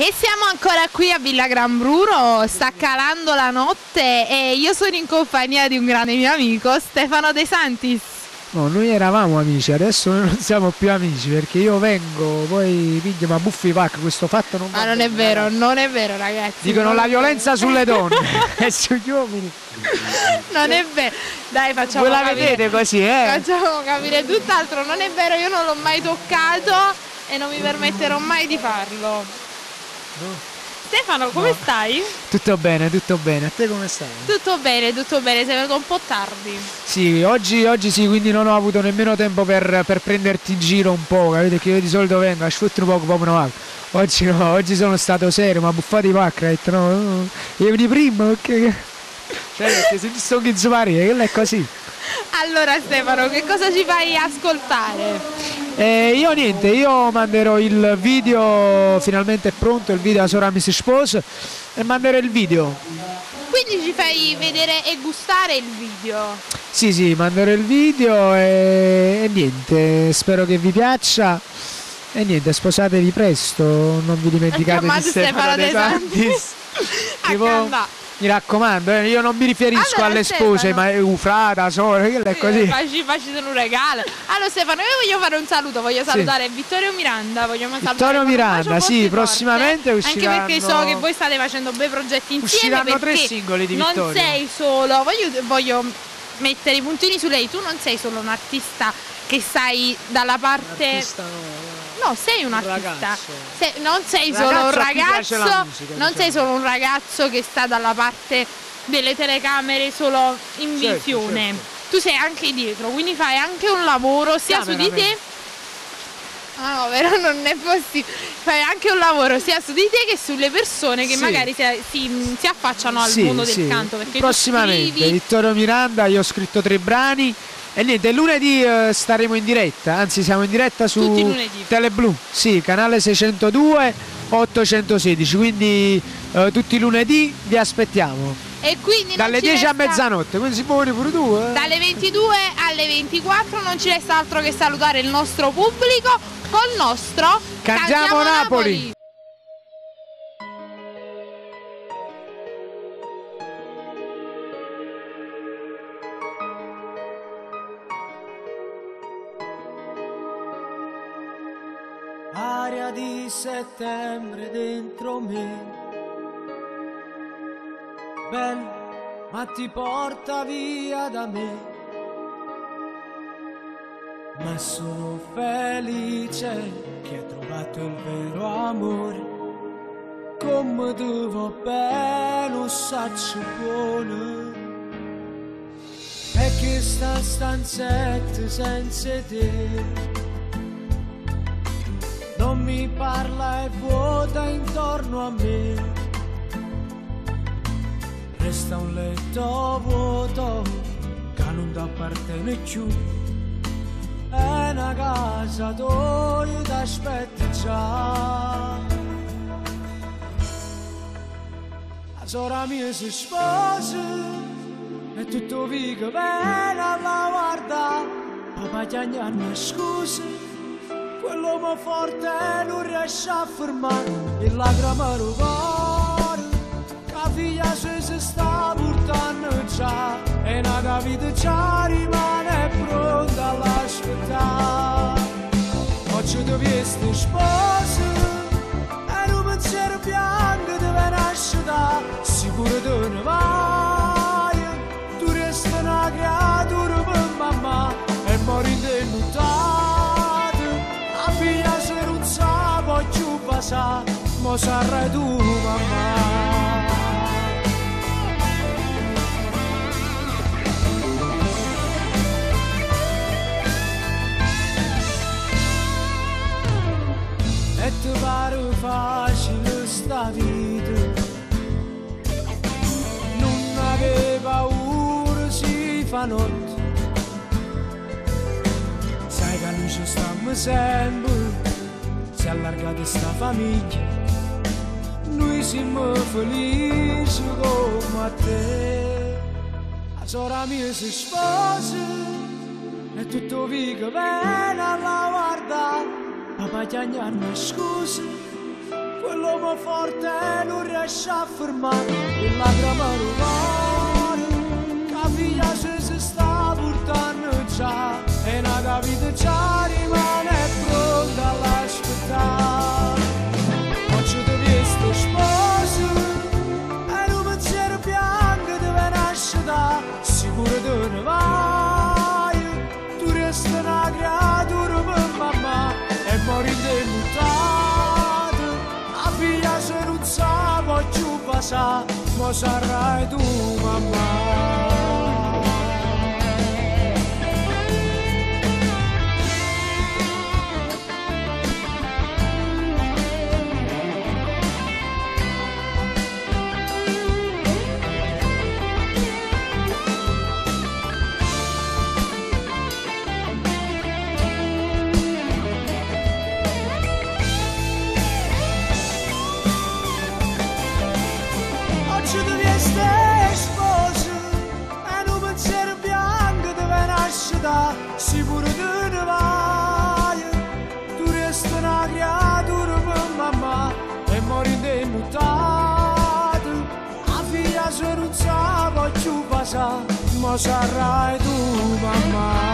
E siamo ancora qui a Villa Gran Bruno, sta calando la notte e io sono in compagnia di un grande mio amico, Stefano De Santis. No, noi eravamo amici, adesso noi non siamo più amici perché io vengo, poi piglio ma buffi pack, questo fatto non va. Ma non è vero, non è vero ragazzi. Dicono la violenza sulle donne e sugli uomini. Non è vero, dai facciamo voi la capire. Vedete così, Facciamo capire tutt'altro, non è vero, io non l'ho mai toccato e non mi permetterò mai di farlo. No. Stefano, come stai? Tutto bene, a te come stai? Tutto bene, sei venuto un po' tardi. Sì, oggi sì, quindi non ho avuto nemmeno tempo per prenderti in giro un po', capite che io di solito vengo, asciutto un po' come una vaca. Oggi no, oggi sono stato serio, ma buffati i pacca, ho detto no, io di prima, ok? Cioè, perché se ti sto in sparire, che è così. Allora Stefano, che cosa ci fai ascoltare? Io niente, io manderò il video, finalmente è pronto il video, la Sora mi si sposa e manderò il video. Quindi ci fai vedere e gustare il video? Sì, manderò il video e niente, spero che vi piaccia e niente, sposatevi presto, non vi dimenticate di Stefano De Santis. Mi raccomando, io non mi riferisco allora, alle Stefano, spose, ma è frata, sorella, che è così. Facci un regalo. Allora Stefano, io voglio fare un saluto, voglio salutare Vittorio Miranda, Vittorio Miranda, sì, prossimamente usciranno. Anche perché so che voi state facendo bei progetti insieme. Usciranno 3 singoli di Vittorio. Non sei solo, voglio mettere i puntini su lei, tu non sei solo un artista che stai dalla parte... No, sei un artista, non sei solo un ragazzo, non sei solo un ragazzo che sta dalla parte delle telecamere solo in visione, certo. Tu sei anche dietro, quindi fai anche un lavoro sia su di te. Ah, no, però non è possibile. Fai anche un lavoro sia su di te che sulle persone che magari si affacciano al mondo del canto. Perché prossimamente Vittorio Miranda, io ho scritto 3 brani. E niente, lunedì staremo in diretta, anzi siamo in diretta su Teleblu, sì, canale 602 816, quindi tutti i lunedì vi aspettiamo. E quindi dalle 10 a mezzanotte, quindi si può venire pure tu. Dalle 22 alle 24 non ci resta altro che salutare il nostro pubblico col nostro Cantiamo Napoli. Aria di settembre dentro me, bella ma ti porta via da me, ma sono felice che hai trovato il vero amore, come ti va bene un saccio buono, e che sta stanzetta senza te non mi parla e vuota intorno a me, resta un letto vuoto che non ti appartiene più, è una casa dove ti aspetti già. La sorella mia si sposa e tutto vive bene alla guarda, papà chiagna scusa, quell'uomo forte non riesce a fermare il lacrima del cuore, la figlia si sta portando già e una vita già rimane pronta all'aspettare. Oggi ti vesti sposa e un pensiero bianco deve nascere, sicuro te ne vai, tu resti una creatura per mamma e mori indennutata. Figlia se non sa voglio passare, mo sarà tu mamma. E ti pare facile sta vita, non aveva paura si fa notte, la luce stiamo sempre, si è allargata sta famiglia, noi siamo felici come a te. La sorella mia si sposa e tutto vive bene alla guarda, papà chiagna scusa, quell'uomo forte non riesce a fermare il lacrima del cuore, che la figlia si sta portando già e una vita già rimane pronta all'aspettare. Oggi ti visto sposo e un pensiero bianco deve nascere, sicuro te ne vai, tu resti una creatura per mamma e mori debuttata. La figlia se non sa poi più passare, ma sarai tu mamma. Sicuro te ne vai, tu resti una creatura per mamma e mori denuttata. La figlia se non sa poi più passare, ma sarai tu mamma.